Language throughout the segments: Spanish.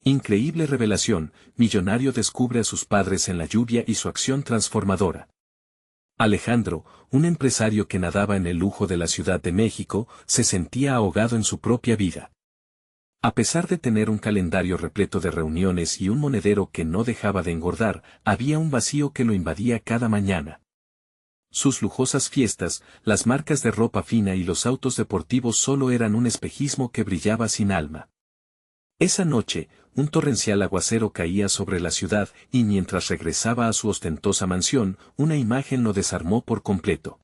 Increíble revelación, millonario descubre a sus padres en la lluvia y su acción transformadora. Alejandro, un empresario que nadaba en el lujo de la Ciudad de México, se sentía ahogado en su propia vida. A pesar de tener un calendario repleto de reuniones y un monedero que no dejaba de engordar, había un vacío que lo invadía cada mañana. Sus lujosas fiestas, las marcas de ropa fina y los autos deportivos solo eran un espejismo que brillaba sin alma. Esa noche, un torrencial aguacero caía sobre la ciudad y mientras regresaba a su ostentosa mansión, una imagen lo desarmó por completo.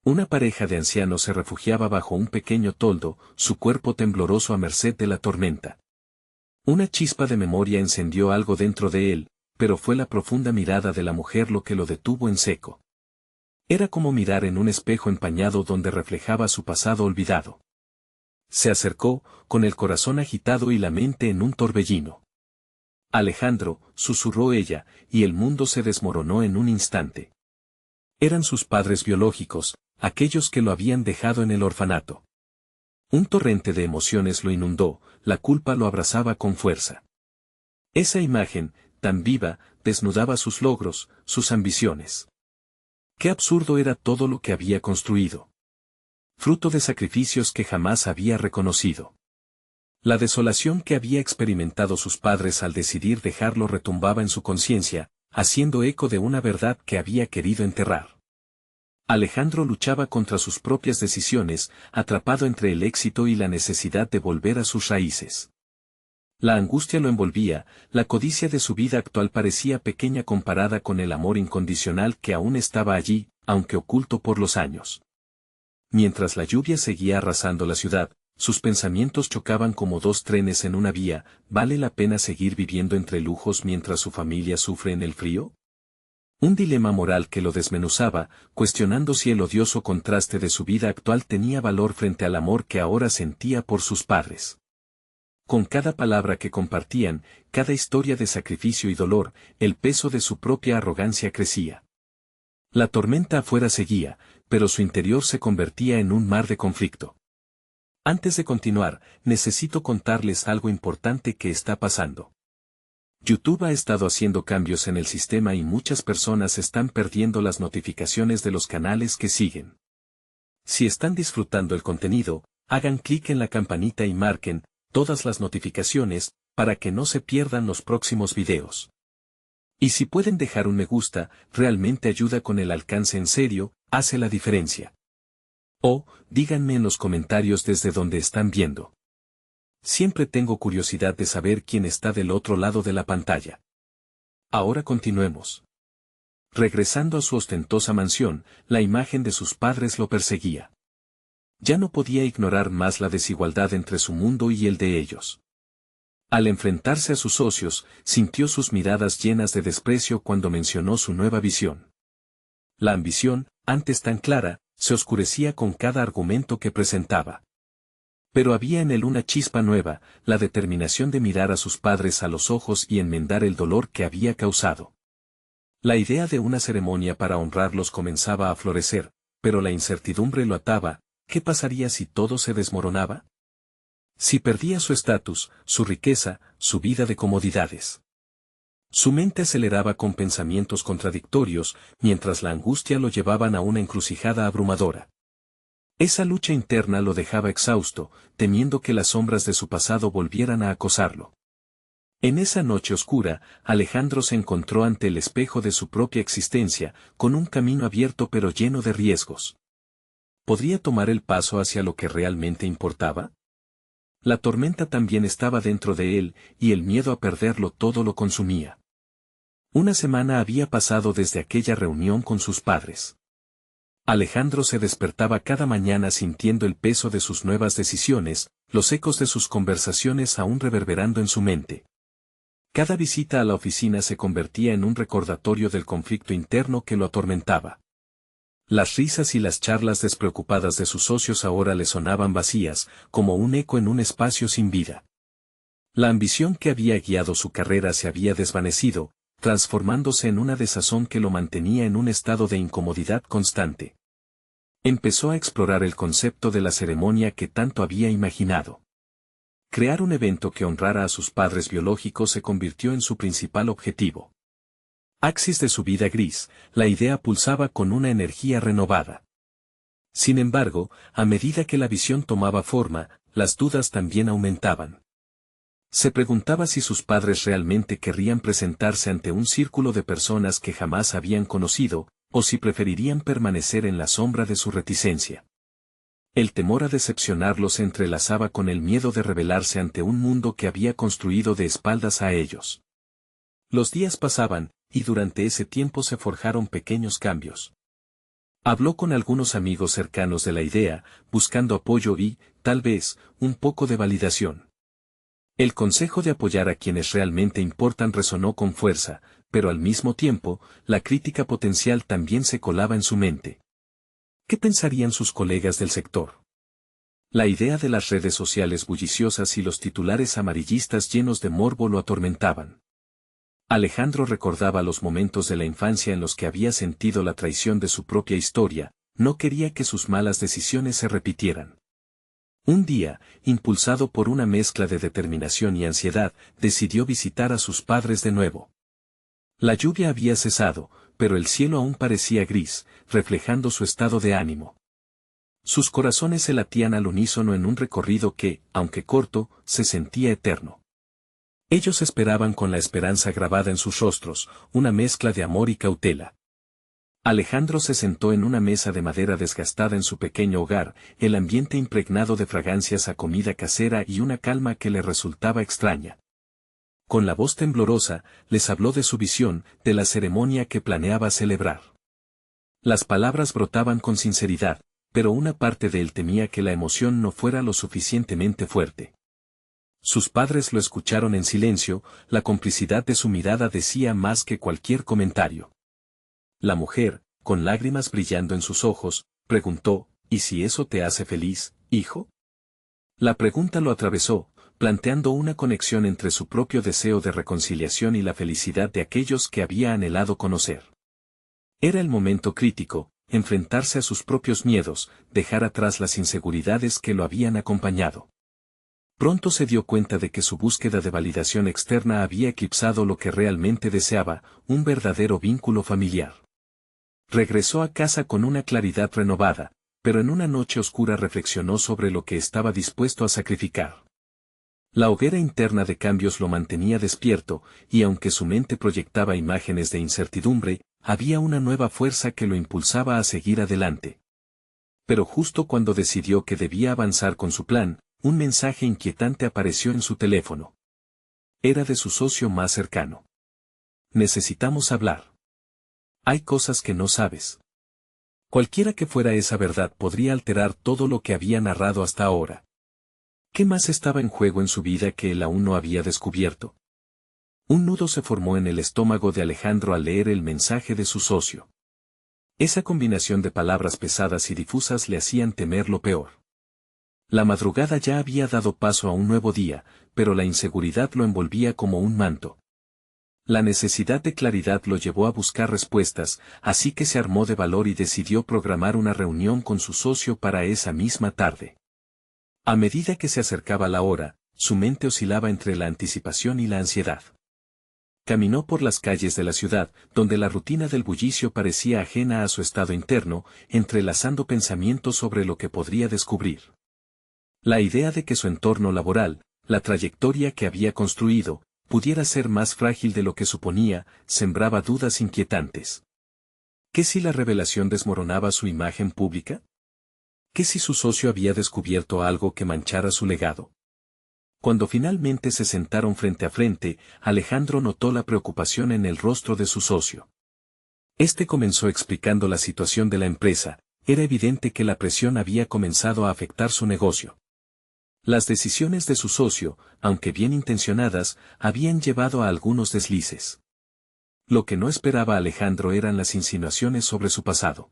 Una pareja de ancianos se refugiaba bajo un pequeño toldo, su cuerpo tembloroso a merced de la tormenta. Una chispa de memoria encendió algo dentro de él, pero fue la profunda mirada de la mujer lo que lo detuvo en seco. Era como mirar en un espejo empañado donde reflejaba su pasado olvidado. Se acercó, con el corazón agitado y la mente en un torbellino. Alejandro, susurró ella, y el mundo se desmoronó en un instante. Eran sus padres biológicos, aquellos que lo habían dejado en el orfanato. Un torrente de emociones lo inundó, la culpa lo abrazaba con fuerza. Esa imagen, tan viva, desnudaba sus logros, sus ambiciones. Qué absurdo era todo lo que había construido. Fruto de sacrificios que jamás había reconocido. La desolación que había experimentado sus padres al decidir dejarlo retumbaba en su conciencia, haciendo eco de una verdad que había querido enterrar. Alejandro luchaba contra sus propias decisiones, atrapado entre el éxito y la necesidad de volver a sus raíces. La angustia lo envolvía, la codicia de su vida actual parecía pequeña comparada con el amor incondicional que aún estaba allí, aunque oculto por los años. Mientras la lluvia seguía arrasando la ciudad, sus pensamientos chocaban como dos trenes en una vía. ¿Vale la pena seguir viviendo entre lujos mientras su familia sufre en el frío? Un dilema moral que lo desmenuzaba, cuestionando si el odioso contraste de su vida actual tenía valor frente al amor que ahora sentía por sus padres. Con cada palabra que compartían, cada historia de sacrificio y dolor, el peso de su propia arrogancia crecía. La tormenta afuera seguía, pero su interior se convertía en un mar de conflicto. Antes de continuar, necesito contarles algo importante que está pasando. YouTube ha estado haciendo cambios en el sistema y muchas personas están perdiendo las notificaciones de los canales que siguen. Si están disfrutando el contenido, hagan clic en la campanita y marquen todas las notificaciones para que no se pierdan los próximos videos. Y si pueden dejar un me gusta, realmente ayuda con el alcance en serio, hace la diferencia. O, díganme en los comentarios desde donde están viendo. Siempre tengo curiosidad de saber quién está del otro lado de la pantalla. Ahora continuemos. Regresando a su ostentosa mansión, la imagen de sus padres lo perseguía. Ya no podía ignorar más la desigualdad entre su mundo y el de ellos. Al enfrentarse a sus socios, sintió sus miradas llenas de desprecio cuando mencionó su nueva visión. La ambición, antes tan clara, se oscurecía con cada argumento que presentaba. Pero había en él una chispa nueva, la determinación de mirar a sus padres a los ojos y enmendar el dolor que había causado. La idea de una ceremonia para honrarlos comenzaba a florecer, pero la incertidumbre lo ataba. ¿Qué pasaría si todo se desmoronaba? Si perdía su estatus, su riqueza, su vida de comodidades. Su mente aceleraba con pensamientos contradictorios, mientras la angustia lo llevaban a una encrucijada abrumadora. Esa lucha interna lo dejaba exhausto, temiendo que las sombras de su pasado volvieran a acosarlo. En esa noche oscura, Alejandro se encontró ante el espejo de su propia existencia, con un camino abierto pero lleno de riesgos. ¿Podría tomar el paso hacia lo que realmente importaba? La tormenta también estaba dentro de él, y el miedo a perderlo todo lo consumía. Una semana había pasado desde aquella reunión con sus padres. Alejandro se despertaba cada mañana sintiendo el peso de sus nuevas decisiones, los ecos de sus conversaciones aún reverberando en su mente. Cada visita a la oficina se convertía en un recordatorio del conflicto interno que lo atormentaba. Las risas y las charlas despreocupadas de sus socios ahora le sonaban vacías, como un eco en un espacio sin vida. La ambición que había guiado su carrera se había desvanecido, transformándose en una desazón que lo mantenía en un estado de incomodidad constante. Empezó a explorar el concepto de la ceremonia que tanto había imaginado. Crear un evento que honrara a sus padres biológicos se convirtió en su principal objetivo. Axis de su vida gris, la idea pulsaba con una energía renovada. Sin embargo, a medida que la visión tomaba forma, las dudas también aumentaban. Se preguntaba si sus padres realmente querrían presentarse ante un círculo de personas que jamás habían conocido, o si preferirían permanecer en la sombra de su reticencia. El temor a decepcionarlos se entrelazaba con el miedo de rebelarse ante un mundo que había construido de espaldas a ellos. Los días pasaban, y durante ese tiempo se forjaron pequeños cambios. Habló con algunos amigos cercanos de la idea, buscando apoyo y, tal vez, un poco de validación. El consejo de apoyar a quienes realmente importan resonó con fuerza, pero al mismo tiempo, la crítica potencial también se colaba en su mente. ¿Qué pensarían sus colegas del sector? La idea de las redes sociales bulliciosas y los titulares amarillistas llenos de morbo lo atormentaban. Alejandro recordaba los momentos de la infancia en los que había sentido la traición de su propia historia, no quería que sus malas decisiones se repitieran. Un día, impulsado por una mezcla de determinación y ansiedad, decidió visitar a sus padres de nuevo. La lluvia había cesado, pero el cielo aún parecía gris, reflejando su estado de ánimo. Sus corazones se latían al unísono en un recorrido que, aunque corto, se sentía eterno. Ellos esperaban con la esperanza grabada en sus rostros, una mezcla de amor y cautela. Alejandro se sentó en una mesa de madera desgastada en su pequeño hogar, el ambiente impregnado de fragancias a comida casera y una calma que le resultaba extraña. Con la voz temblorosa, les habló de su visión, de la ceremonia que planeaba celebrar. Las palabras brotaban con sinceridad, pero una parte de él temía que la emoción no fuera lo suficientemente fuerte. Sus padres lo escucharon en silencio, la complicidad de su mirada decía más que cualquier comentario. La mujer, con lágrimas brillando en sus ojos, preguntó, ¿y si eso te hace feliz, hijo? La pregunta lo atravesó, planteando una conexión entre su propio deseo de reconciliación y la felicidad de aquellos que había anhelado conocer. Era el momento crítico, enfrentarse a sus propios miedos, dejar atrás las inseguridades que lo habían acompañado. Pronto se dio cuenta de que su búsqueda de validación externa había eclipsado lo que realmente deseaba, un verdadero vínculo familiar. Regresó a casa con una claridad renovada, pero en una noche oscura reflexionó sobre lo que estaba dispuesto a sacrificar. La hoguera interna de cambios lo mantenía despierto, y aunque su mente proyectaba imágenes de incertidumbre, había una nueva fuerza que lo impulsaba a seguir adelante. Pero justo cuando decidió que debía avanzar con su plan, un mensaje inquietante apareció en su teléfono. Era de su socio más cercano. Necesitamos hablar. Hay cosas que no sabes. Cualquiera que fuera esa verdad podría alterar todo lo que había narrado hasta ahora. ¿Qué más estaba en juego en su vida que él aún no había descubierto? Un nudo se formó en el estómago de Alejandro al leer el mensaje de su socio. Esa combinación de palabras pesadas y difusas le hacían temer lo peor. La madrugada ya había dado paso a un nuevo día, pero la inseguridad lo envolvía como un manto. La necesidad de claridad lo llevó a buscar respuestas, así que se armó de valor y decidió programar una reunión con su socio para esa misma tarde. A medida que se acercaba la hora, su mente oscilaba entre la anticipación y la ansiedad. Caminó por las calles de la ciudad, donde la rutina del bullicio parecía ajena a su estado interno, entrelazando pensamientos sobre lo que podría descubrir. La idea de que su entorno laboral, la trayectoria que había construido, pudiera ser más frágil de lo que suponía, sembraba dudas inquietantes. ¿Qué si la revelación desmoronaba su imagen pública? ¿Qué si su socio había descubierto algo que manchara su legado? Cuando finalmente se sentaron frente a frente, Alejandro notó la preocupación en el rostro de su socio. Este comenzó explicando la situación de la empresa. Era evidente que la presión había comenzado a afectar su negocio. Las decisiones de su socio, aunque bien intencionadas, habían llevado a algunos deslices. Lo que no esperaba Alejandro eran las insinuaciones sobre su pasado.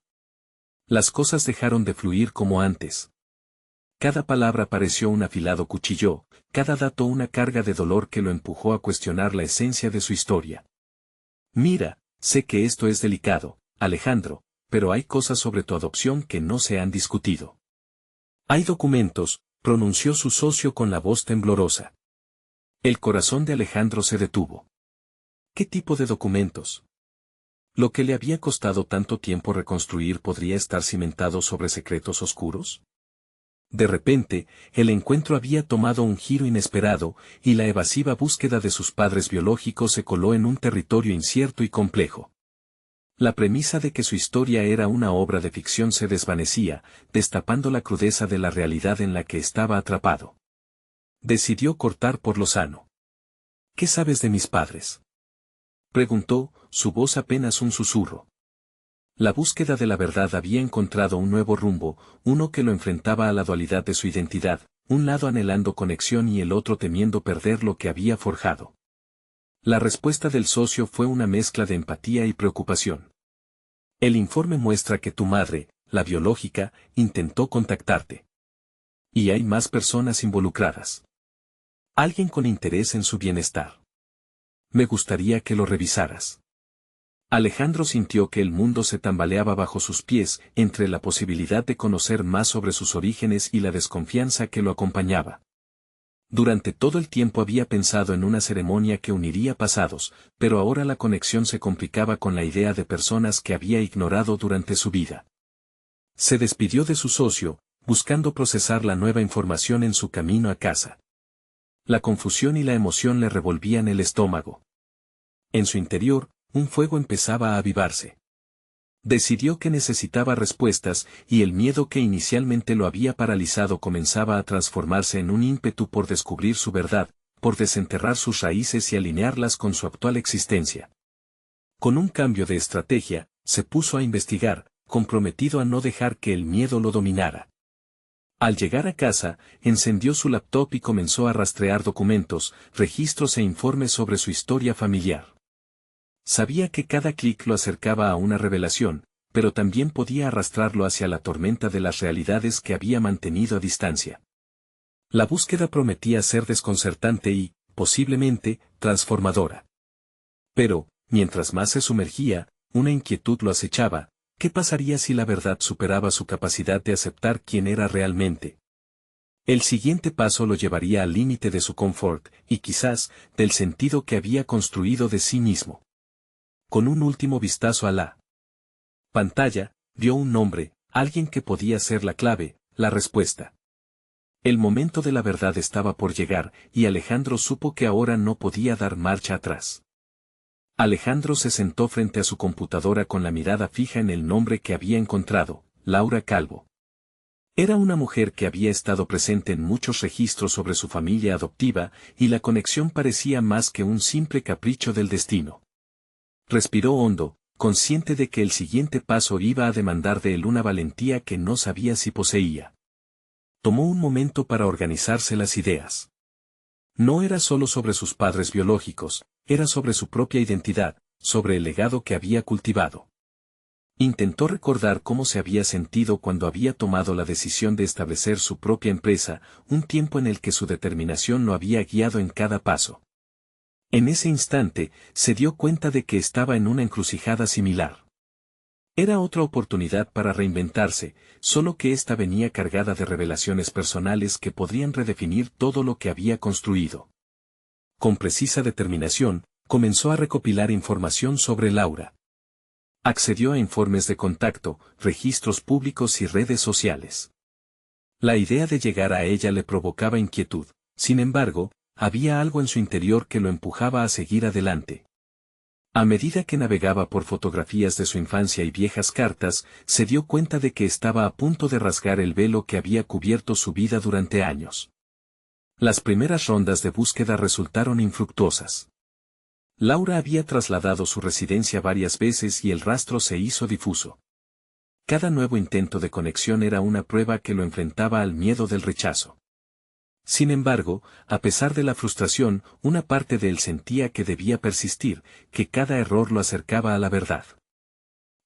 Las cosas dejaron de fluir como antes. Cada palabra pareció un afilado cuchillo, cada dato una carga de dolor que lo empujó a cuestionar la esencia de su historia. Mira, sé que esto es delicado, Alejandro, pero hay cosas sobre tu adopción que no se han discutido. Hay documentos, pronunció su socio con la voz temblorosa. El corazón de Alejandro se detuvo. ¿Qué tipo de documentos? ¿Lo que le había costado tanto tiempo reconstruir podría estar cimentado sobre secretos oscuros? De repente, el encuentro había tomado un giro inesperado, y la evasiva búsqueda de sus padres biológicos se coló en un territorio incierto y complejo. La premisa de que su historia era una obra de ficción se desvanecía, destapando la crudeza de la realidad en la que estaba atrapado. Decidió cortar por lo sano. ¿Qué sabes de mis padres?, preguntó, su voz apenas un susurro. La búsqueda de la verdad había encontrado un nuevo rumbo, uno que lo enfrentaba a la dualidad de su identidad, un lado anhelando conexión y el otro temiendo perder lo que había forjado. La respuesta del socio fue una mezcla de empatía y preocupación. El informe muestra que tu madre, la biológica, intentó contactarte. Y hay más personas involucradas. Alguien con interés en su bienestar. Me gustaría que lo revisaras. Alejandro sintió que el mundo se tambaleaba bajo sus pies, entre la posibilidad de conocer más sobre sus orígenes y la desconfianza que lo acompañaba. Durante todo el tiempo había pensado en una ceremonia que uniría pasados, pero ahora la conexión se complicaba con la idea de personas que había ignorado durante su vida. Se despidió de su socio, buscando procesar la nueva información en su camino a casa. La confusión y la emoción le revolvían el estómago. En su interior, un fuego empezaba a avivarse. Decidió que necesitaba respuestas, y el miedo que inicialmente lo había paralizado comenzaba a transformarse en un ímpetu por descubrir su verdad, por desenterrar sus raíces y alinearlas con su actual existencia. Con un cambio de estrategia, se puso a investigar, comprometido a no dejar que el miedo lo dominara. Al llegar a casa, encendió su laptop y comenzó a rastrear documentos, registros e informes sobre su historia familiar. Sabía que cada clic lo acercaba a una revelación, pero también podía arrastrarlo hacia la tormenta de las realidades que había mantenido a distancia. La búsqueda prometía ser desconcertante y, posiblemente, transformadora. Pero, mientras más se sumergía, una inquietud lo acechaba: ¿qué pasaría si la verdad superaba su capacidad de aceptar quién era realmente? El siguiente paso lo llevaría al límite de su confort, y quizás, del sentido que había construido de sí mismo. Con un último vistazo a la pantalla, vio un nombre, alguien que podía ser la clave, la respuesta. El momento de la verdad estaba por llegar, y Alejandro supo que ahora no podía dar marcha atrás. Alejandro se sentó frente a su computadora con la mirada fija en el nombre que había encontrado, Laura Calvo. Era una mujer que había estado presente en muchos registros sobre su familia adoptiva, y la conexión parecía más que un simple capricho del destino. Respiró hondo, consciente de que el siguiente paso iba a demandar de él una valentía que no sabía si poseía. Tomó un momento para organizarse las ideas. No era solo sobre sus padres biológicos, era sobre su propia identidad, sobre el legado que había cultivado. Intentó recordar cómo se había sentido cuando había tomado la decisión de establecer su propia empresa, un tiempo en el que su determinación lo había guiado en cada paso. En ese instante, se dio cuenta de que estaba en una encrucijada similar. Era otra oportunidad para reinventarse, solo que esta venía cargada de revelaciones personales que podrían redefinir todo lo que había construido. Con precisa determinación, comenzó a recopilar información sobre Laura. Accedió a informes de contacto, registros públicos y redes sociales. La idea de llegar a ella le provocaba inquietud, sin embargo, había algo en su interior que lo empujaba a seguir adelante. A medida que navegaba por fotografías de su infancia y viejas cartas, se dio cuenta de que estaba a punto de rasgar el velo que había cubierto su vida durante años. Las primeras rondas de búsqueda resultaron infructuosas. Laura había trasladado su residencia varias veces y el rastro se hizo difuso. Cada nuevo intento de conexión era una prueba que lo enfrentaba al miedo del rechazo. Sin embargo, a pesar de la frustración, una parte de él sentía que debía persistir, que cada error lo acercaba a la verdad.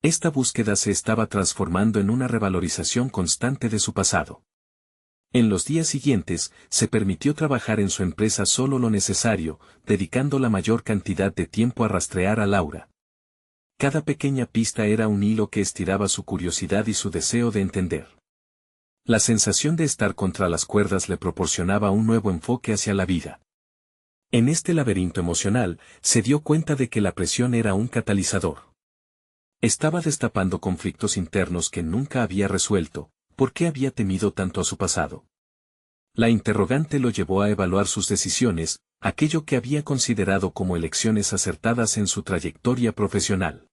Esta búsqueda se estaba transformando en una revalorización constante de su pasado. En los días siguientes, se permitió trabajar en su empresa solo lo necesario, dedicando la mayor cantidad de tiempo a rastrear a Laura. Cada pequeña pista era un hilo que estiraba su curiosidad y su deseo de entender. La sensación de estar contra las cuerdas le proporcionaba un nuevo enfoque hacia la vida. En este laberinto emocional, se dio cuenta de que la presión era un catalizador. Estaba destapando conflictos internos que nunca había resuelto. ¿Por qué había temido tanto a su pasado? La interrogante lo llevó a evaluar sus decisiones, aquello que había considerado como elecciones acertadas en su trayectoria profesional.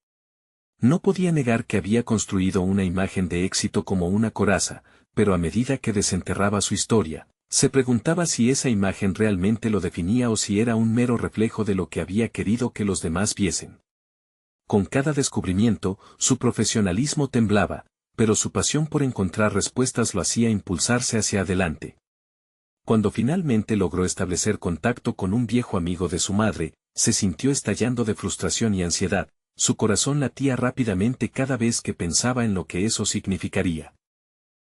No podía negar que había construido una imagen de éxito como una coraza, pero a medida que desenterraba su historia, se preguntaba si esa imagen realmente lo definía o si era un mero reflejo de lo que había querido que los demás viesen. Con cada descubrimiento, su profesionalismo temblaba, pero su pasión por encontrar respuestas lo hacía impulsarse hacia adelante. Cuando finalmente logró establecer contacto con un viejo amigo de su madre, se sintió estallando de frustración y ansiedad, su corazón latía rápidamente cada vez que pensaba en lo que eso significaría.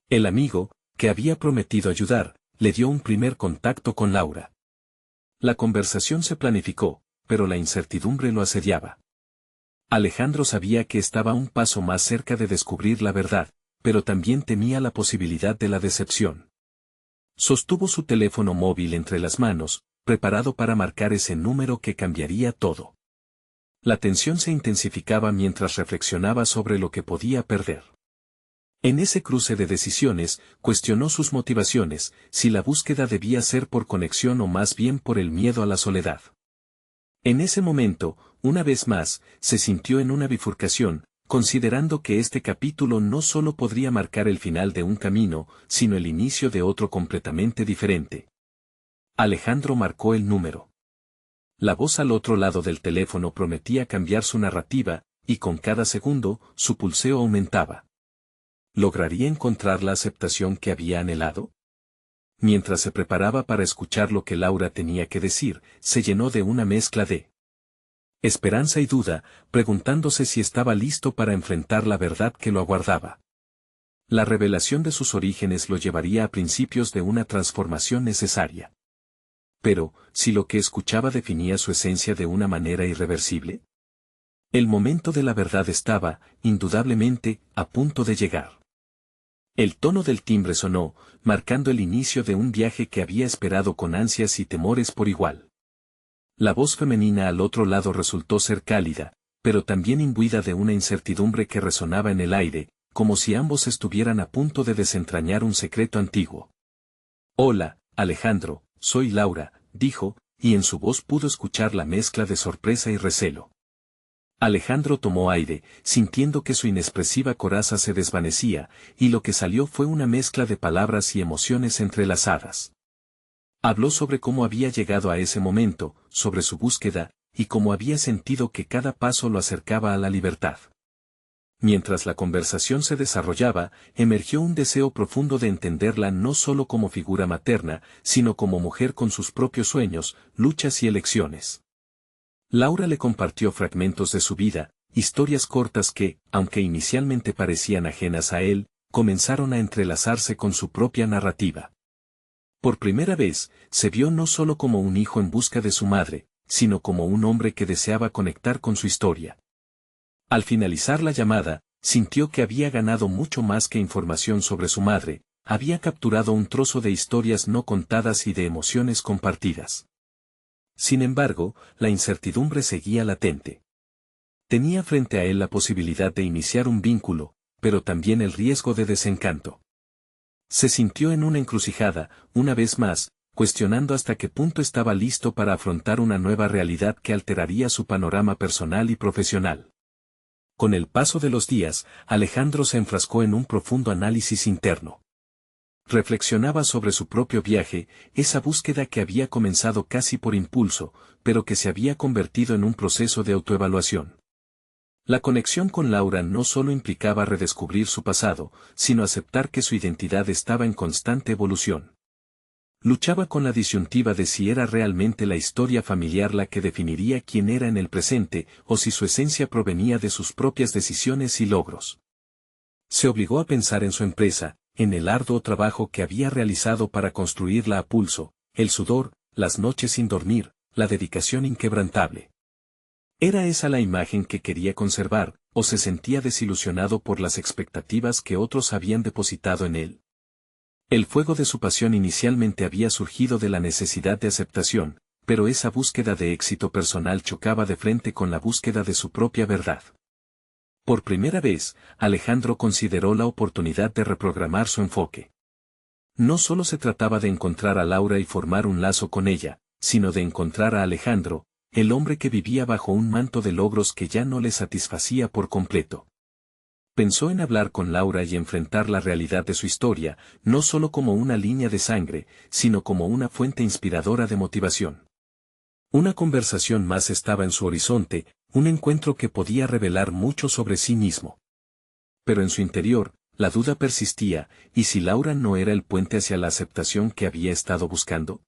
El amigo, que había prometido ayudar, le dio un primer contacto con Laura. La conversación se planificó, pero la incertidumbre lo asediaba. Alejandro sabía que estaba un paso más cerca de descubrir la verdad, pero también temía la posibilidad de la decepción. Sostuvo su teléfono móvil entre las manos, preparado para marcar ese número que cambiaría todo. La tensión se intensificaba mientras reflexionaba sobre lo que podía perder. En ese cruce de decisiones, cuestionó sus motivaciones, si la búsqueda debía ser por conexión o más bien por el miedo a la soledad. En ese momento, una vez más, se sintió en una bifurcación, considerando que este capítulo no solo podría marcar el final de un camino, sino el inicio de otro completamente diferente. Alejandro marcó el número. La voz al otro lado del teléfono prometía cambiar su narrativa, y con cada segundo, su pulseo aumentaba. ¿Lograría encontrar la aceptación que había anhelado? Mientras se preparaba para escuchar lo que Laura tenía que decir, se llenó de una mezcla de esperanza y duda, preguntándose si estaba listo para enfrentar la verdad que lo aguardaba. La revelación de sus orígenes lo llevaría a principios de una transformación necesaria. Pero, ¿si lo que escuchaba definía su esencia de una manera irreversible? El momento de la verdad estaba, indudablemente, a punto de llegar. El tono del timbre sonó, marcando el inicio de un viaje que había esperado con ansias y temores por igual. La voz femenina al otro lado resultó ser cálida, pero también imbuida de una incertidumbre que resonaba en el aire, como si ambos estuvieran a punto de desentrañar un secreto antiguo. «Hola, Alejandro, soy Laura», dijo, y en su voz pudo escuchar la mezcla de sorpresa y recelo. Alejandro tomó aire, sintiendo que su inexpresiva coraza se desvanecía, y lo que salió fue una mezcla de palabras y emociones entrelazadas. Habló sobre cómo había llegado a ese momento, sobre su búsqueda, y cómo había sentido que cada paso lo acercaba a la libertad. Mientras la conversación se desarrollaba, emergió un deseo profundo de entenderla no solo como figura materna, sino como mujer con sus propios sueños, luchas y elecciones. Laura le compartió fragmentos de su vida, historias cortas que, aunque inicialmente parecían ajenas a él, comenzaron a entrelazarse con su propia narrativa. Por primera vez, se vio no solo como un hijo en busca de su madre, sino como un hombre que deseaba conectar con su historia. Al finalizar la llamada, sintió que había ganado mucho más que información sobre su madre, había capturado un trozo de historias no contadas y de emociones compartidas. Sin embargo, la incertidumbre seguía latente. Tenía frente a él la posibilidad de iniciar un vínculo, pero también el riesgo de desencanto. Se sintió en una encrucijada, una vez más, cuestionando hasta qué punto estaba listo para afrontar una nueva realidad que alteraría su panorama personal y profesional. Con el paso de los días, Alejandro se enfrascó en un profundo análisis interno. Reflexionaba sobre su propio viaje, esa búsqueda que había comenzado casi por impulso, pero que se había convertido en un proceso de autoevaluación. La conexión con Laura no solo implicaba redescubrir su pasado, sino aceptar que su identidad estaba en constante evolución. Luchaba con la disyuntiva de si era realmente la historia familiar la que definiría quién era en el presente, o si su esencia provenía de sus propias decisiones y logros. Se obligó a pensar en su empresa, en el arduo trabajo que había realizado para construirla a pulso, el sudor, las noches sin dormir, la dedicación inquebrantable. ¿Era esa la imagen que quería conservar, o se sentía desilusionado por las expectativas que otros habían depositado en él? El fuego de su pasión inicialmente había surgido de la necesidad de aceptación, pero esa búsqueda de éxito personal chocaba de frente con la búsqueda de su propia verdad. Por primera vez, Alejandro consideró la oportunidad de reprogramar su enfoque. No solo se trataba de encontrar a Laura y formar un lazo con ella, sino de encontrar a Alejandro, el hombre que vivía bajo un manto de logros que ya no le satisfacía por completo. Pensó en hablar con Laura y enfrentar la realidad de su historia, no solo como una línea de sangre, sino como una fuente inspiradora de motivación. Una conversación más estaba en su horizonte, un encuentro que podía revelar mucho sobre sí mismo. Pero en su interior, la duda persistía, ¿y si Laura no era el puente hacia la aceptación que había estado buscando?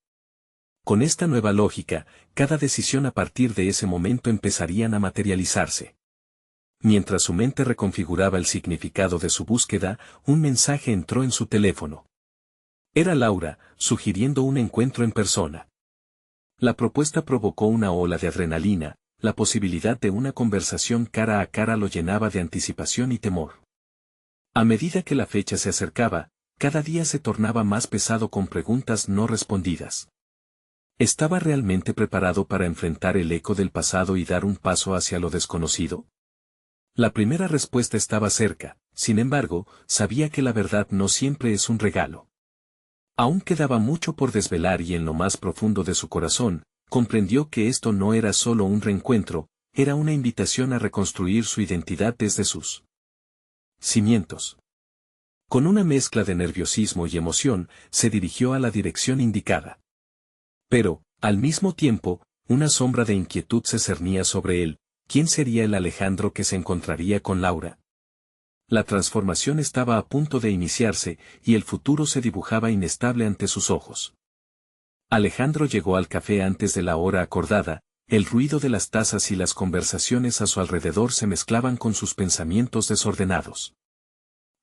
Con esta nueva lógica, cada decisión a partir de ese momento empezarían a materializarse. Mientras su mente reconfiguraba el significado de su búsqueda, un mensaje entró en su teléfono. Era Laura, sugiriendo un encuentro en persona. La propuesta provocó una ola de adrenalina, la posibilidad de una conversación cara a cara lo llenaba de anticipación y temor. A medida que la fecha se acercaba, cada día se tornaba más pesado con preguntas no respondidas. ¿Estaba realmente preparado para enfrentar el eco del pasado y dar un paso hacia lo desconocido? La primera respuesta estaba cerca, sin embargo, sabía que la verdad no siempre es un regalo. Aún quedaba mucho por desvelar y en lo más profundo de su corazón, comprendió que esto no era solo un reencuentro, era una invitación a reconstruir su identidad desde sus cimientos. Con una mezcla de nerviosismo y emoción, se dirigió a la dirección indicada. Pero, al mismo tiempo, una sombra de inquietud se cernía sobre él. ¿Quién sería el Alejandro que se encontraría con Laura? La transformación estaba a punto de iniciarse, y el futuro se dibujaba inestable ante sus ojos. Alejandro llegó al café antes de la hora acordada, el ruido de las tazas y las conversaciones a su alrededor se mezclaban con sus pensamientos desordenados.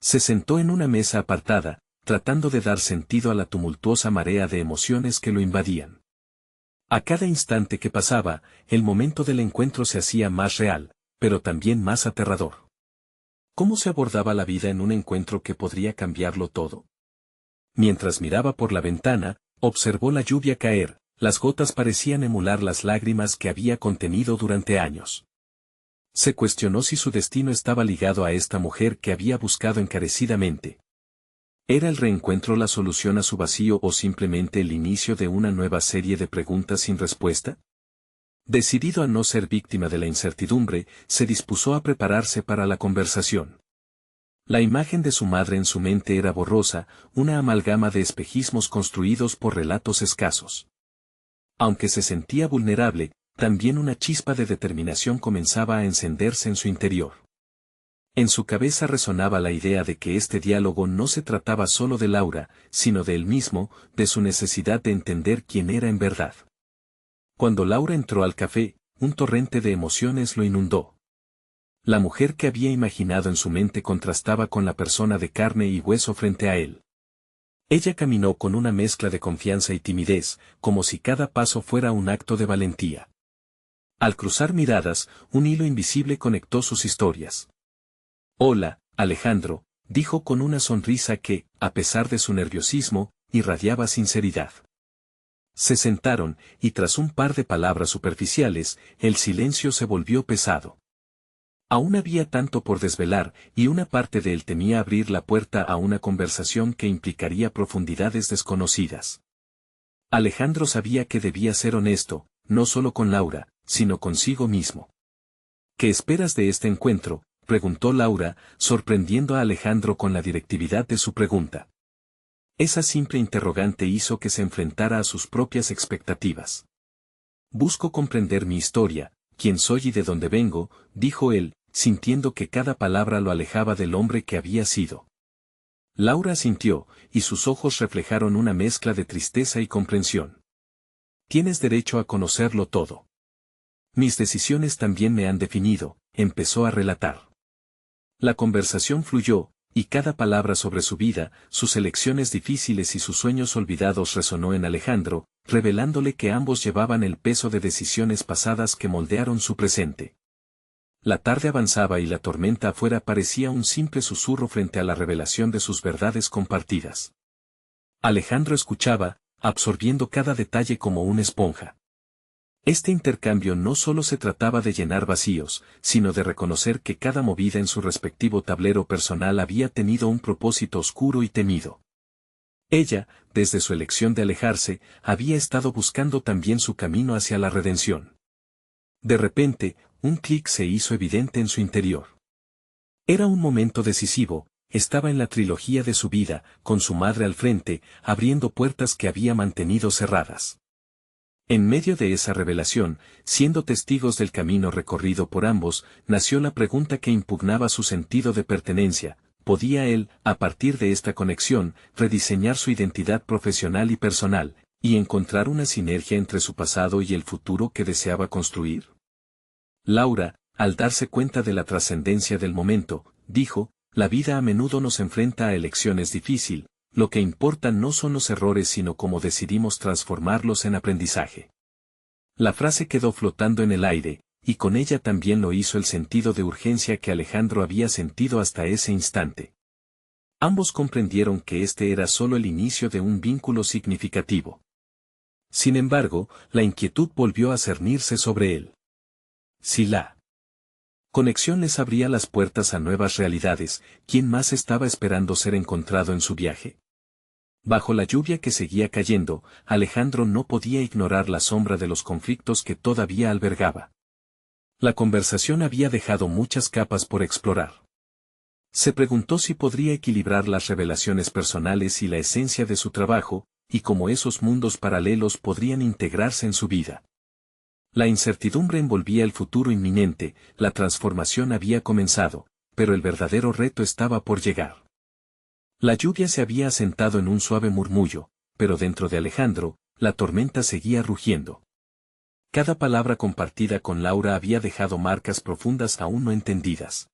Se sentó en una mesa apartada, tratando de dar sentido a la tumultuosa marea de emociones que lo invadían. A cada instante que pasaba, el momento del encuentro se hacía más real, pero también más aterrador. ¿Cómo se abordaba la vida en un encuentro que podría cambiarlo todo? Mientras miraba por la ventana, observó la lluvia caer, las gotas parecían emular las lágrimas que había contenido durante años. Se cuestionó si su destino estaba ligado a esta mujer que había buscado encarecidamente. ¿Era el reencuentro la solución a su vacío o simplemente el inicio de una nueva serie de preguntas sin respuesta? Decidido a no ser víctima de la incertidumbre, se dispuso a prepararse para la conversación. La imagen de su madre en su mente era borrosa, una amalgama de espejismos construidos por relatos escasos. Aunque se sentía vulnerable, también una chispa de determinación comenzaba a encenderse en su interior. En su cabeza resonaba la idea de que este diálogo no se trataba solo de Laura, sino de él mismo, de su necesidad de entender quién era en verdad. Cuando Laura entró al café, un torrente de emociones lo inundó. La mujer que había imaginado en su mente contrastaba con la persona de carne y hueso frente a él. Ella caminó con una mezcla de confianza y timidez, como si cada paso fuera un acto de valentía. Al cruzar miradas, un hilo invisible conectó sus historias. «Hola, Alejandro», dijo con una sonrisa que, a pesar de su nerviosismo, irradiaba sinceridad. Se sentaron, y tras un par de palabras superficiales, el silencio se volvió pesado. Aún había tanto por desvelar, y una parte de él temía abrir la puerta a una conversación que implicaría profundidades desconocidas. Alejandro sabía que debía ser honesto, no solo con Laura, sino consigo mismo. «¿Qué esperas de este encuentro?», preguntó Laura, sorprendiendo a Alejandro con la directividad de su pregunta. Esa simple interrogante hizo que se enfrentara a sus propias expectativas. «Busco comprender mi historia, quién soy y de dónde vengo», dijo él, sintiendo que cada palabra lo alejaba del hombre que había sido. Laura asintió, y sus ojos reflejaron una mezcla de tristeza y comprensión. «Tienes derecho a conocerlo todo. Mis decisiones también me han definido», empezó a relatar. La conversación fluyó, y cada palabra sobre su vida, sus elecciones difíciles y sus sueños olvidados resonó en Alejandro, revelándole que ambos llevaban el peso de decisiones pasadas que moldearon su presente. La tarde avanzaba y la tormenta afuera parecía un simple susurro frente a la revelación de sus verdades compartidas. Alejandro escuchaba, absorbiendo cada detalle como una esponja. Este intercambio no solo se trataba de llenar vacíos, sino de reconocer que cada movida en su respectivo tablero personal había tenido un propósito oscuro y temido. Ella, desde su elección de alejarse, había estado buscando también su camino hacia la redención. De repente, un clic se hizo evidente en su interior. Era un momento decisivo, estaba en la trilogía de su vida, con su madre al frente, abriendo puertas que había mantenido cerradas. En medio de esa revelación, siendo testigos del camino recorrido por ambos, nació la pregunta que impugnaba su sentido de pertenencia: ¿podía él, a partir de esta conexión, rediseñar su identidad profesional y personal, y encontrar una sinergia entre su pasado y el futuro que deseaba construir? Laura, al darse cuenta de la trascendencia del momento, dijo: la vida a menudo nos enfrenta a elecciones difíciles. Lo que importa no son los errores sino cómo decidimos transformarlos en aprendizaje. La frase quedó flotando en el aire, y con ella también lo hizo el sentido de urgencia que Alejandro había sentido hasta ese instante. Ambos comprendieron que este era solo el inicio de un vínculo significativo. Sin embargo, la inquietud volvió a cernirse sobre él. Si la conexión les abría las puertas a nuevas realidades, ¿quién más estaba esperando ser encontrado en su viaje? Bajo la lluvia que seguía cayendo, Alejandro no podía ignorar la sombra de los conflictos que todavía albergaba. La conversación había dejado muchas capas por explorar. Se preguntó si podría equilibrar las revelaciones personales y la esencia de su trabajo, y cómo esos mundos paralelos podrían integrarse en su vida. La incertidumbre envolvía el futuro inminente, la transformación había comenzado, pero el verdadero reto estaba por llegar. La lluvia se había asentado en un suave murmullo, pero dentro de Alejandro, la tormenta seguía rugiendo. Cada palabra compartida con Laura había dejado marcas profundas aún no entendidas.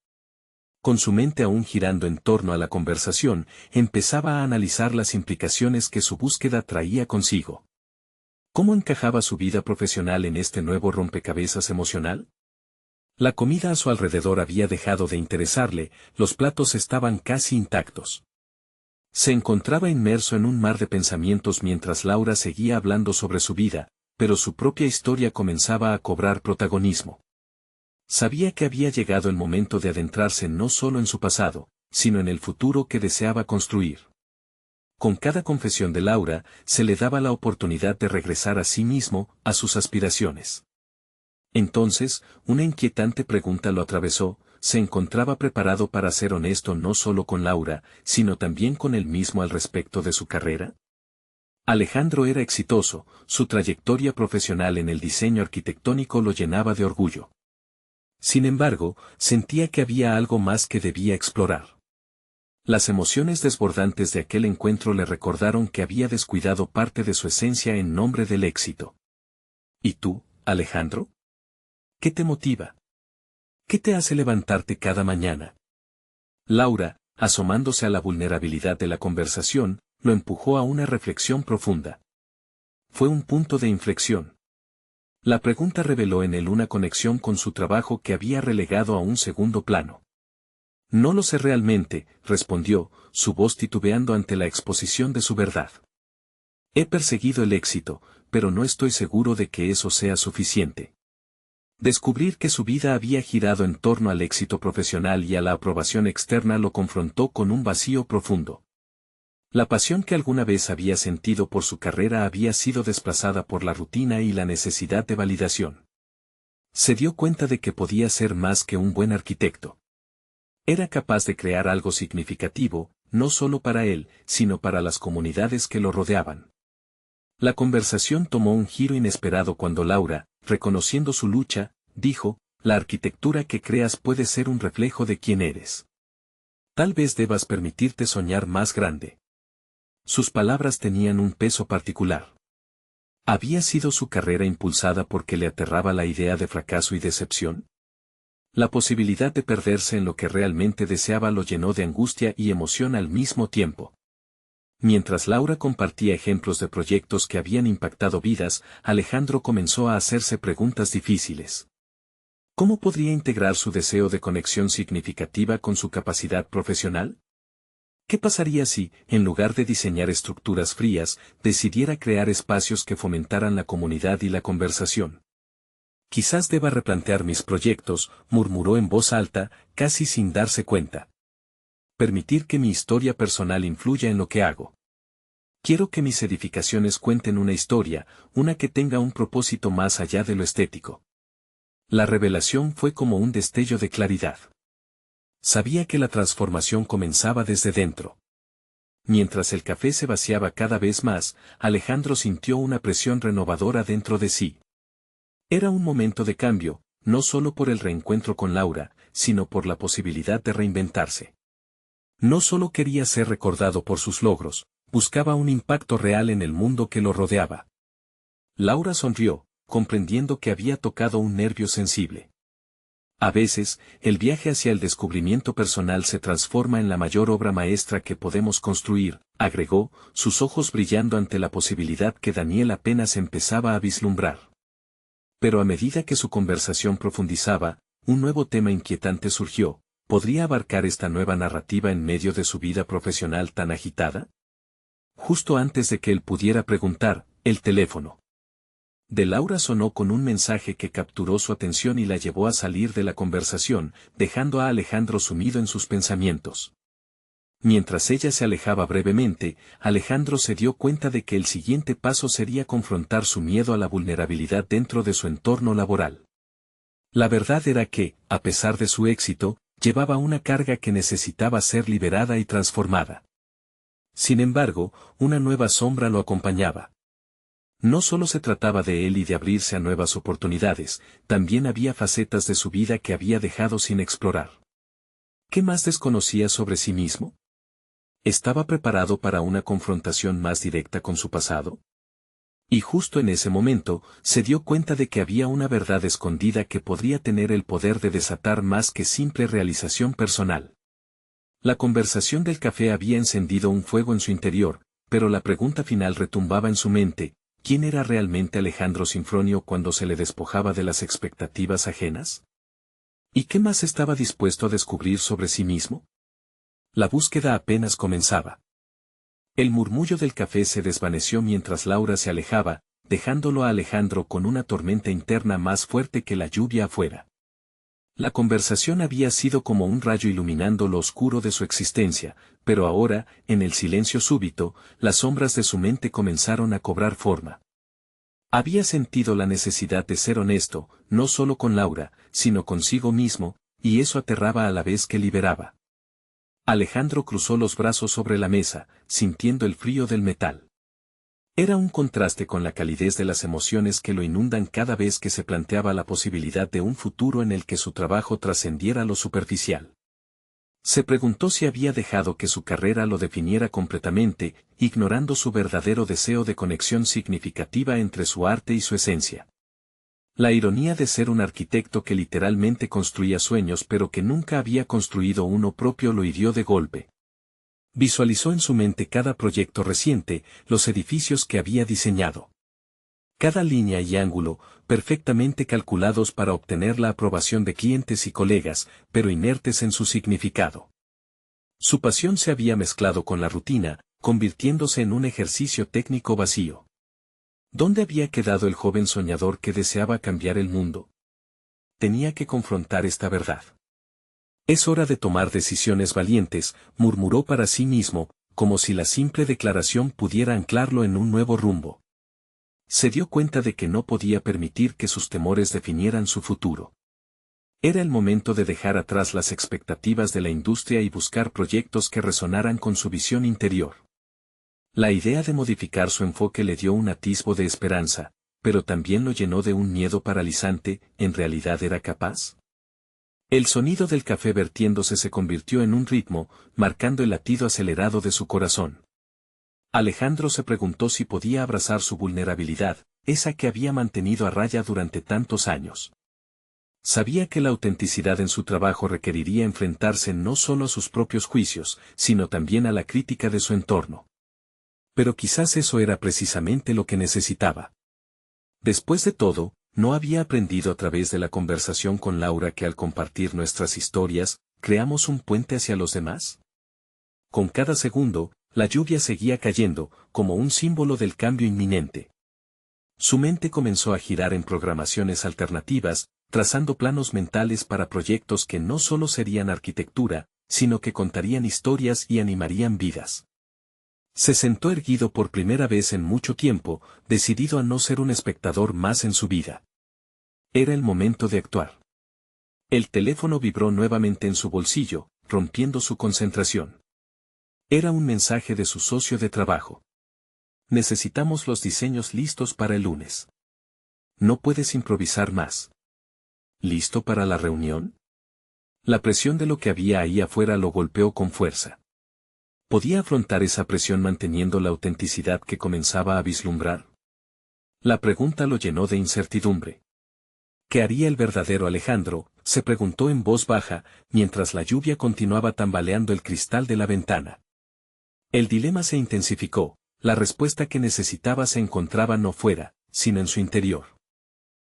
Con su mente aún girando en torno a la conversación, empezaba a analizar las implicaciones que su búsqueda traía consigo. ¿Cómo encajaba su vida profesional en este nuevo rompecabezas emocional? La comida a su alrededor había dejado de interesarle, los platos estaban casi intactos. Se encontraba inmerso en un mar de pensamientos mientras Laura seguía hablando sobre su vida, pero su propia historia comenzaba a cobrar protagonismo. Sabía que había llegado el momento de adentrarse no solo en su pasado, sino en el futuro que deseaba construir. Con cada confesión de Laura, se le daba la oportunidad de regresar a sí mismo, a sus aspiraciones. Entonces, una inquietante pregunta lo atravesó: ¿se encontraba preparado para ser honesto no solo con Laura, sino también con él mismo al respecto de su carrera? Alejandro era exitoso, su trayectoria profesional en el diseño arquitectónico lo llenaba de orgullo. Sin embargo, sentía que había algo más que debía explorar. Las emociones desbordantes de aquel encuentro le recordaron que había descuidado parte de su esencia en nombre del éxito. ¿Y tú, Alejandro? ¿Qué te motiva? ¿Qué te hace levantarte cada mañana? Laura, asomándose a la vulnerabilidad de la conversación, lo empujó a una reflexión profunda. Fue un punto de inflexión. La pregunta reveló en él una conexión con su trabajo que había relegado a un segundo plano. No lo sé realmente, respondió, su voz titubeando ante la exposición de su verdad. He perseguido el éxito, pero no estoy seguro de que eso sea suficiente. Descubrir que su vida había girado en torno al éxito profesional y a la aprobación externa lo confrontó con un vacío profundo. La pasión que alguna vez había sentido por su carrera había sido desplazada por la rutina y la necesidad de validación. Se dio cuenta de que podía ser más que un buen arquitecto. Era capaz de crear algo significativo, no solo para él, sino para las comunidades que lo rodeaban. La conversación tomó un giro inesperado cuando Laura, reconociendo su lucha, dijo: la arquitectura que creas puede ser un reflejo de quién eres. Tal vez debas permitirte soñar más grande. Sus palabras tenían un peso particular. ¿Había sido su carrera impulsada porque le aterraba la idea de fracaso y decepción? La posibilidad de perderse en lo que realmente deseaba lo llenó de angustia y emoción al mismo tiempo. Mientras Laura compartía ejemplos de proyectos que habían impactado vidas, Alejandro comenzó a hacerse preguntas difíciles. ¿Cómo podría integrar su deseo de conexión significativa con su capacidad profesional? ¿Qué pasaría si, en lugar de diseñar estructuras frías, decidiera crear espacios que fomentaran la comunidad y la conversación? Quizás deba replantear mis proyectos, murmuró en voz alta, casi sin darse cuenta. Permitir que mi historia personal influya en lo que hago. Quiero que mis edificaciones cuenten una historia, una que tenga un propósito más allá de lo estético. La revelación fue como un destello de claridad. Sabía que la transformación comenzaba desde dentro. Mientras el café se vaciaba cada vez más, Alejandro sintió una presión renovadora dentro de sí. Era un momento de cambio, no solo por el reencuentro con Laura, sino por la posibilidad de reinventarse. No solo quería ser recordado por sus logros, buscaba un impacto real en el mundo que lo rodeaba. Laura sonrió, comprendiendo que había tocado un nervio sensible. A veces, el viaje hacia el descubrimiento personal se transforma en la mayor obra maestra que podemos construir, agregó, sus ojos brillando ante la posibilidad que Daniel apenas empezaba a vislumbrar. Pero a medida que su conversación profundizaba, un nuevo tema inquietante surgió. ¿Podría abarcar esta nueva narrativa en medio de su vida profesional tan agitada? Justo antes de que él pudiera preguntar, el teléfono de Laura sonó con un mensaje que capturó su atención y la llevó a salir de la conversación, dejando a Alejandro sumido en sus pensamientos. Mientras ella se alejaba brevemente, Alejandro se dio cuenta de que el siguiente paso sería confrontar su miedo a la vulnerabilidad dentro de su entorno laboral. La verdad era que, a pesar de su éxito, llevaba una carga que necesitaba ser liberada y transformada. Sin embargo, una nueva sombra lo acompañaba. No solo se trataba de él y de abrirse a nuevas oportunidades, también había facetas de su vida que había dejado sin explorar. ¿Qué más desconocía sobre sí mismo? ¿Estaba preparado para una confrontación más directa con su pasado? Y justo en ese momento, se dio cuenta de que había una verdad escondida que podría tener el poder de desatar más que simple realización personal. La conversación del café había encendido un fuego en su interior, pero la pregunta final retumbaba en su mente: ¿quién era realmente Alejandro Sinfronio cuando se le despojaba de las expectativas ajenas? ¿Y qué más estaba dispuesto a descubrir sobre sí mismo? La búsqueda apenas comenzaba. El murmullo del café se desvaneció mientras Laura se alejaba, dejándolo a Alejandro con una tormenta interna más fuerte que la lluvia afuera. La conversación había sido como un rayo iluminando lo oscuro de su existencia, pero ahora, en el silencio súbito, las sombras de su mente comenzaron a cobrar forma. Había sentido la necesidad de ser honesto, no solo con Laura, sino consigo mismo, y eso aterraba a la vez que liberaba. Alejandro cruzó los brazos sobre la mesa, sintiendo el frío del metal. Era un contraste con la calidez de las emociones que lo inundan cada vez que se planteaba la posibilidad de un futuro en el que su trabajo trascendiera lo superficial. Se preguntó si había dejado que su carrera lo definiera completamente, ignorando su verdadero deseo de conexión significativa entre su arte y su esencia. La ironía de ser un arquitecto que literalmente construía sueños pero que nunca había construido uno propio lo hirió de golpe. Visualizó en su mente cada proyecto reciente, los edificios que había diseñado. Cada línea y ángulo, perfectamente calculados para obtener la aprobación de clientes y colegas, pero inertes en su significado. Su pasión se había mezclado con la rutina, convirtiéndose en un ejercicio técnico vacío. ¿Dónde había quedado el joven soñador que deseaba cambiar el mundo? Tenía que confrontar esta verdad. Es hora de tomar decisiones valientes, murmuró para sí mismo, como si la simple declaración pudiera anclarlo en un nuevo rumbo. Se dio cuenta de que no podía permitir que sus temores definieran su futuro. Era el momento de dejar atrás las expectativas de la industria y buscar proyectos que resonaran con su visión interior. La idea de modificar su enfoque le dio un atisbo de esperanza, pero también lo llenó de un miedo paralizante. ¿En realidad era capaz? El sonido del café vertiéndose se convirtió en un ritmo, marcando el latido acelerado de su corazón. Alejandro se preguntó si podía abrazar su vulnerabilidad, esa que había mantenido a raya durante tantos años. Sabía que la autenticidad en su trabajo requeriría enfrentarse no solo a sus propios juicios, sino también a la crítica de su entorno. Pero quizás eso era precisamente lo que necesitaba. Después de todo, ¿no había aprendido a través de la conversación con Laura que al compartir nuestras historias, creamos un puente hacia los demás? Con cada segundo, la lluvia seguía cayendo, como un símbolo del cambio inminente. Su mente comenzó a girar en programaciones alternativas, trazando planos mentales para proyectos que no solo serían arquitectura, sino que contarían historias y animarían vidas. Se sentó erguido por primera vez en mucho tiempo, decidido a no ser un espectador más en su vida. Era el momento de actuar. El teléfono vibró nuevamente en su bolsillo, rompiendo su concentración. Era un mensaje de su socio de trabajo. Necesitamos los diseños listos para el lunes. No puedes improvisar más. ¿Listo para la reunión? La presión de lo que había ahí afuera lo golpeó con fuerza. ¿Podía afrontar esa presión manteniendo la autenticidad que comenzaba a vislumbrar? La pregunta lo llenó de incertidumbre. ¿Qué haría el verdadero Alejandro?, se preguntó en voz baja, mientras la lluvia continuaba tambaleando el cristal de la ventana. El dilema se intensificó, la respuesta que necesitaba se encontraba no fuera, sino en su interior.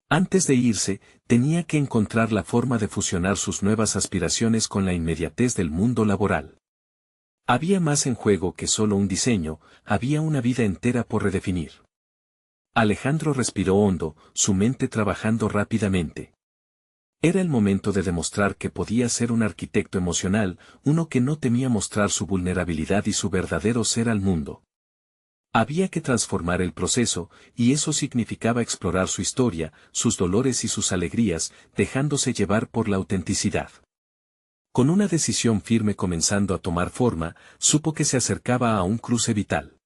Antes de irse, tenía que encontrar la forma de fusionar sus nuevas aspiraciones con la inmediatez del mundo laboral. Había más en juego que solo un diseño, había una vida entera por redefinir. Alejandro respiró hondo, su mente trabajando rápidamente. Era el momento de demostrar que podía ser un arquitecto emocional, uno que no temía mostrar su vulnerabilidad y su verdadero ser al mundo. Había que transformar el proceso, y eso significaba explorar su historia, sus dolores y sus alegrías, dejándose llevar por la autenticidad. Con una decisión firme comenzando a tomar forma, supo que se acercaba a un cruce vital.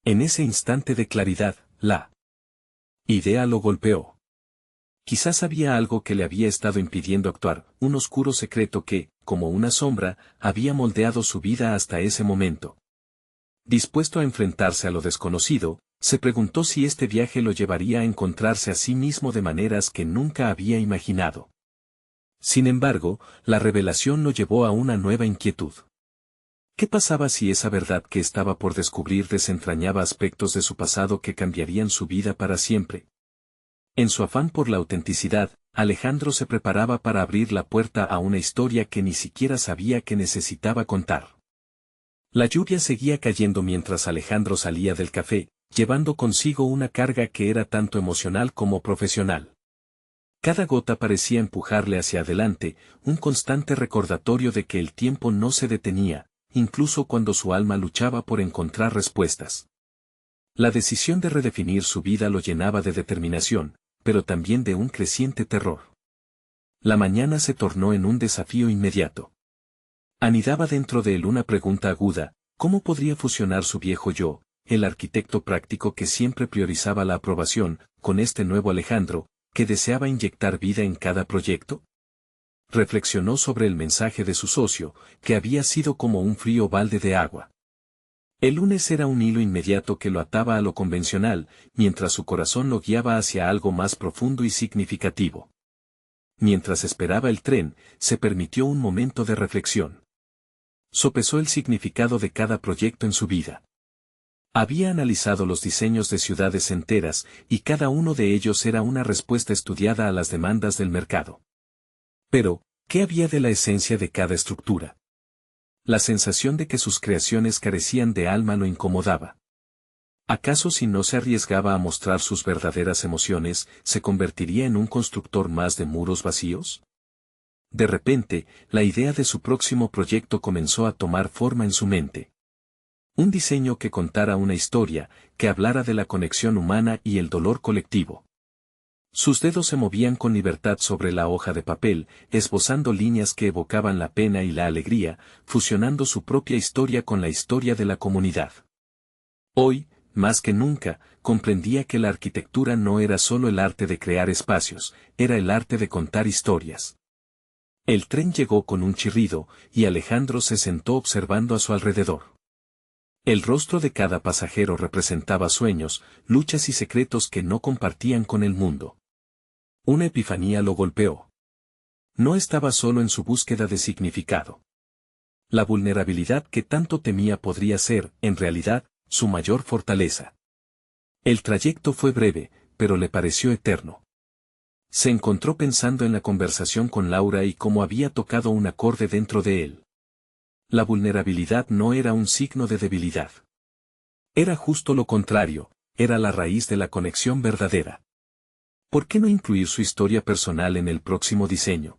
En ese instante de claridad, la idea lo golpeó. Quizás había algo que le había estado impidiendo actuar, un oscuro secreto que, como una sombra, había moldeado su vida hasta ese momento. Dispuesto a enfrentarse a lo desconocido, se preguntó si este viaje lo llevaría a encontrarse a sí mismo de maneras que nunca había imaginado. Sin embargo, la revelación lo llevó a una nueva inquietud. ¿Qué pasaba si esa verdad que estaba por descubrir desentrañaba aspectos de su pasado que cambiarían su vida para siempre? En su afán por la autenticidad, Alejandro se preparaba para abrir la puerta a una historia que ni siquiera sabía que necesitaba contar. La lluvia seguía cayendo mientras Alejandro salía del café, llevando consigo una carga que era tanto emocional como profesional. Cada gota parecía empujarle hacia adelante, un constante recordatorio de que el tiempo no se detenía, incluso cuando su alma luchaba por encontrar respuestas. La decisión de redefinir su vida lo llenaba de determinación, pero también de un creciente terror. La mañana se tornó en un desafío inmediato. Anidaba dentro de él una pregunta aguda: ¿cómo podría fusionar su viejo yo, el arquitecto práctico que siempre priorizaba la aprobación, con este nuevo Alejandro, que deseaba inyectar vida en cada proyecto? Reflexionó sobre el mensaje de su socio, que había sido como un frío balde de agua. El lunes era un hilo inmediato que lo ataba a lo convencional, mientras su corazón lo guiaba hacia algo más profundo y significativo. Mientras esperaba el tren, se permitió un momento de reflexión. Sopesó el significado de cada proyecto en su vida. Había analizado los diseños de ciudades enteras, y cada uno de ellos era una respuesta estudiada a las demandas del mercado. Pero, ¿qué había de la esencia de cada estructura? La sensación de que sus creaciones carecían de alma lo incomodaba. ¿Acaso si no se arriesgaba a mostrar sus verdaderas emociones, se convertiría en un constructor más de muros vacíos? De repente, la idea de su próximo proyecto comenzó a tomar forma en su mente. Un diseño que contara una historia, que hablara de la conexión humana y el dolor colectivo. Sus dedos se movían con libertad sobre la hoja de papel, esbozando líneas que evocaban la pena y la alegría, fusionando su propia historia con la historia de la comunidad. Hoy, más que nunca, comprendía que la arquitectura no era solo el arte de crear espacios, era el arte de contar historias. El tren llegó con un chirrido, y Alejandro se sentó observando a su alrededor. El rostro de cada pasajero representaba sueños, luchas y secretos que no compartían con el mundo. Una epifanía lo golpeó. No estaba solo en su búsqueda de significado. La vulnerabilidad que tanto temía podría ser, en realidad, su mayor fortaleza. El trayecto fue breve, pero le pareció eterno. Se encontró pensando en la conversación con Laura y cómo había tocado un acorde dentro de él. La vulnerabilidad no era un signo de debilidad. Era justo lo contrario, era la raíz de la conexión verdadera. ¿Por qué no incluir su historia personal en el próximo diseño?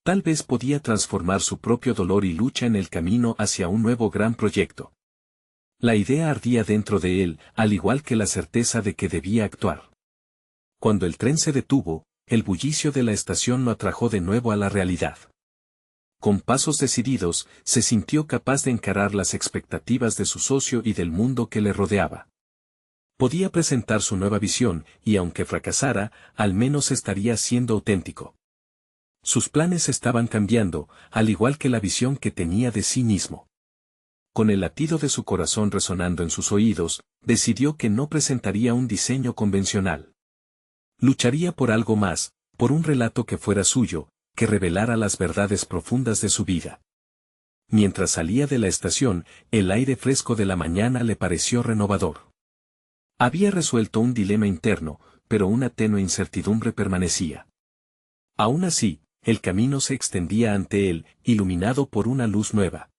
Tal vez podía transformar su propio dolor y lucha en el camino hacia un nuevo gran proyecto. La idea ardía dentro de él, al igual que la certeza de que debía actuar. Cuando el tren se detuvo, el bullicio de la estación lo atrajo de nuevo a la realidad. Con pasos decididos, se sintió capaz de encarar las expectativas de su socio y del mundo que le rodeaba. Podía presentar su nueva visión, y aunque fracasara, al menos estaría siendo auténtico. Sus planes estaban cambiando, al igual que la visión que tenía de sí mismo. Con el latido de su corazón resonando en sus oídos, decidió que no presentaría un diseño convencional. Lucharía por algo más, por un relato que fuera suyo, que revelara las verdades profundas de su vida. Mientras salía de la estación, el aire fresco de la mañana le pareció renovador. Había resuelto un dilema interno, pero una tenue incertidumbre permanecía. Aún así, el camino se extendía ante él, iluminado por una luz nueva.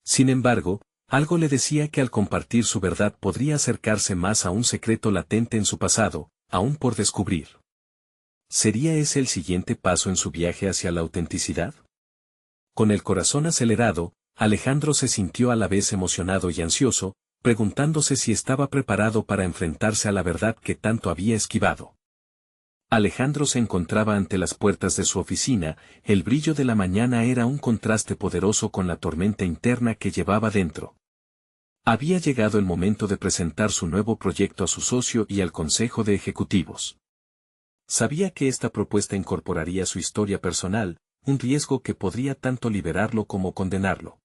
Sin embargo, algo le decía que al compartir su verdad podría acercarse más a un secreto latente en su pasado, aún por descubrir. ¿Sería ese el siguiente paso en su viaje hacia la autenticidad? Con el corazón acelerado, Alejandro se sintió a la vez emocionado y ansioso, preguntándose si estaba preparado para enfrentarse a la verdad que tanto había esquivado. Alejandro se encontraba ante las puertas de su oficina, el brillo de la mañana era un contraste poderoso con la tormenta interna que llevaba dentro. Había llegado el momento de presentar su nuevo proyecto a su socio y al consejo de ejecutivos. Sabía que esta propuesta incorporaría su historia personal, un riesgo que podría tanto liberarlo como condenarlo.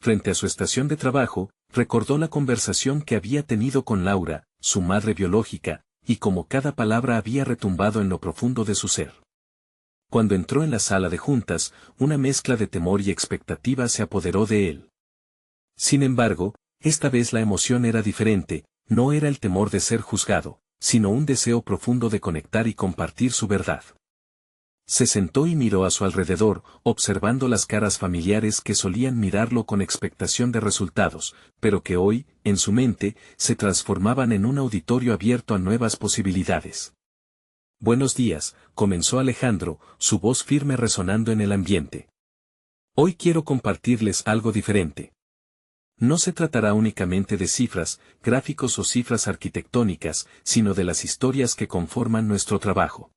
Frente a su estación de trabajo, recordó la conversación que había tenido con Laura, su madre biológica, y como cada palabra había retumbado en lo profundo de su ser. Cuando entró en la sala de juntas, una mezcla de temor y expectativa se apoderó de él. Sin embargo, esta vez la emoción era diferente, no era el temor de ser juzgado, sino un deseo profundo de conectar y compartir su verdad. Se sentó y miró a su alrededor, observando las caras familiares que solían mirarlo con expectación de resultados, pero que hoy, en su mente, se transformaban en un auditorio abierto a nuevas posibilidades. Buenos días, comenzó Alejandro, su voz firme resonando en el ambiente. Hoy quiero compartirles algo diferente. No se tratará únicamente de cifras, gráficos o cifras arquitectónicas, sino de las historias que conforman nuestro trabajo.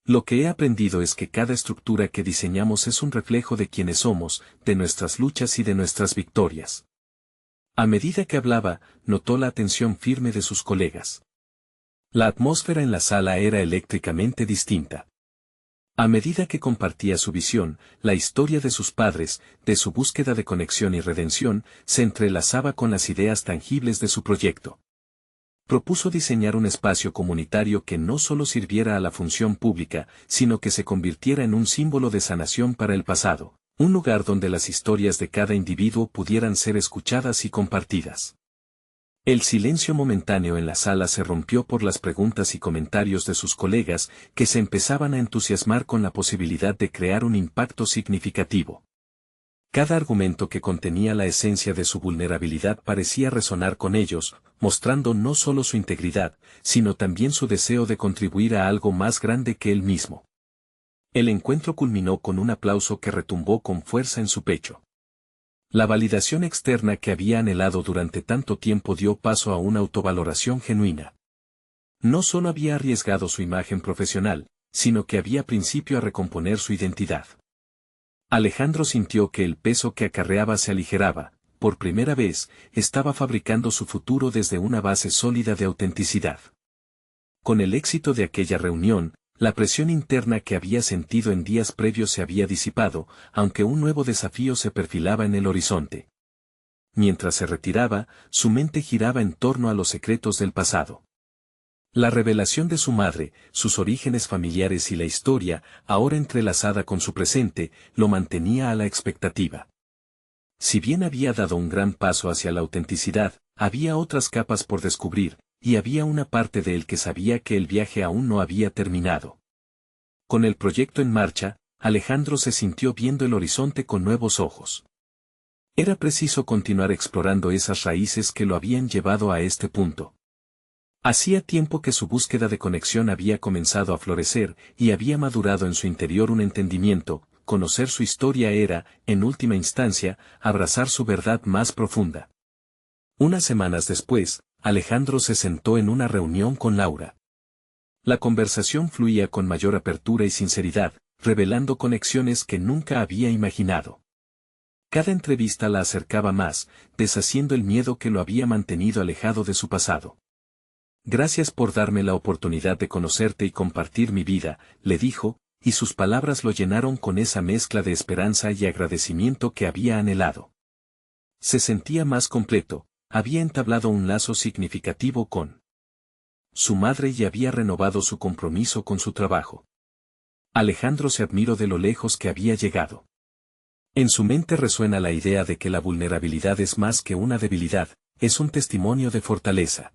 Lo que he aprendido es que cada estructura que diseñamos es un reflejo de quienes somos, de nuestras luchas y de nuestras victorias. A medida que hablaba, notó la atención firme de sus colegas. La atmósfera en la sala era eléctricamente distinta. A medida que compartía su visión, la historia de sus padres, de su búsqueda de conexión y redención, se entrelazaba con las ideas tangibles de su proyecto. Propuso diseñar un espacio comunitario que no solo sirviera a la función pública, sino que se convirtiera en un símbolo de sanación para el pasado, un lugar donde las historias de cada individuo pudieran ser escuchadas y compartidas. El silencio momentáneo en la sala se rompió por las preguntas y comentarios de sus colegas, que se empezaban a entusiasmar con la posibilidad de crear un impacto significativo. Cada argumento que contenía la esencia de su vulnerabilidad parecía resonar con ellos, mostrando no solo su integridad, sino también su deseo de contribuir a algo más grande que él mismo. El encuentro culminó con un aplauso que retumbó con fuerza en su pecho. La validación externa que había anhelado durante tanto tiempo dio paso a una autovaloración genuina. No solo había arriesgado su imagen profesional, sino que había principio a recomponer su identidad. Alejandro sintió que el peso que acarreaba se aligeraba, por primera vez, estaba fabricando su futuro desde una base sólida de autenticidad. Con el éxito de aquella reunión, la presión interna que había sentido en días previos se había disipado, aunque un nuevo desafío se perfilaba en el horizonte. Mientras se retiraba, su mente giraba en torno a los secretos del pasado. La revelación de su madre, sus orígenes familiares y la historia, ahora entrelazada con su presente, lo mantenía a la expectativa. Si bien había dado un gran paso hacia la autenticidad, había otras capas por descubrir, y había una parte de él que sabía que el viaje aún no había terminado. Con el proyecto en marcha, Alejandro se sintió viendo el horizonte con nuevos ojos. Era preciso continuar explorando esas raíces que lo habían llevado a este punto. Hacía tiempo que su búsqueda de conexión había comenzado a florecer y había madurado en su interior un entendimiento. Conocer su historia era, en última instancia, abrazar su verdad más profunda. Unas semanas después, Alejandro se sentó en una reunión con Laura. La conversación fluía con mayor apertura y sinceridad, revelando conexiones que nunca había imaginado. Cada entrevista la acercaba más, deshaciendo el miedo que lo había mantenido alejado de su pasado. Gracias por darme la oportunidad de conocerte y compartir mi vida, le dijo, y sus palabras lo llenaron con esa mezcla de esperanza y agradecimiento que había anhelado. Se sentía más completo, había entablado un lazo significativo con su madre y había renovado su compromiso con su trabajo. Alejandro se admiró de lo lejos que había llegado. En su mente resuena la idea de que la vulnerabilidad es más que una debilidad, es un testimonio de fortaleza.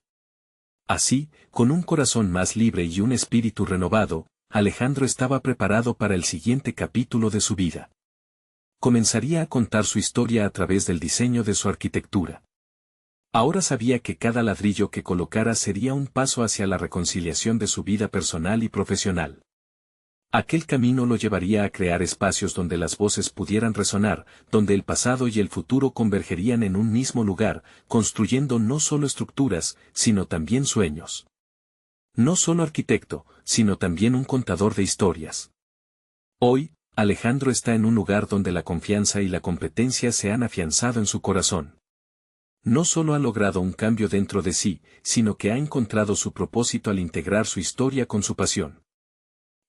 Así, con un corazón más libre y un espíritu renovado, Alejandro estaba preparado para el siguiente capítulo de su vida. Comenzaría a contar su historia a través del diseño de su arquitectura. Ahora sabía que cada ladrillo que colocara sería un paso hacia la reconciliación de su vida personal y profesional. Aquel camino lo llevaría a crear espacios donde las voces pudieran resonar, donde el pasado y el futuro convergerían en un mismo lugar, construyendo no solo estructuras, sino también sueños. No solo arquitecto, sino también un contador de historias. Hoy, Alejandro está en un lugar donde la confianza y la competencia se han afianzado en su corazón. No solo ha logrado un cambio dentro de sí, sino que ha encontrado su propósito al integrar su historia con su pasión.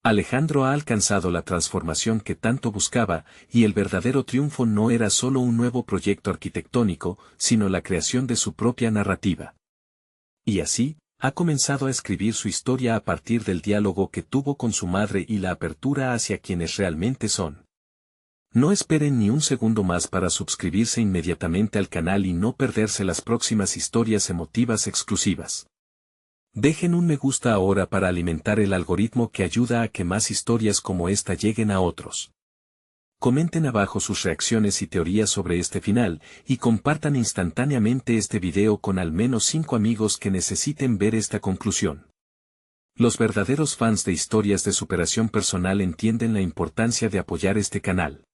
Alejandro ha alcanzado la transformación que tanto buscaba, y el verdadero triunfo no era solo un nuevo proyecto arquitectónico, sino la creación de su propia narrativa. Y así, ha comenzado a escribir su historia a partir del diálogo que tuvo con su madre y la apertura hacia quienes realmente son. No esperen ni un segundo más para suscribirse inmediatamente al canal y no perderse las próximas historias emotivas exclusivas. Dejen un me gusta ahora para alimentar el algoritmo que ayuda a que más historias como esta lleguen a otros. Comenten abajo sus reacciones y teorías sobre este final, y compartan instantáneamente este video con al menos 5 amigos que necesiten ver esta conclusión. Los verdaderos fans de historias de superación personal entienden la importancia de apoyar este canal.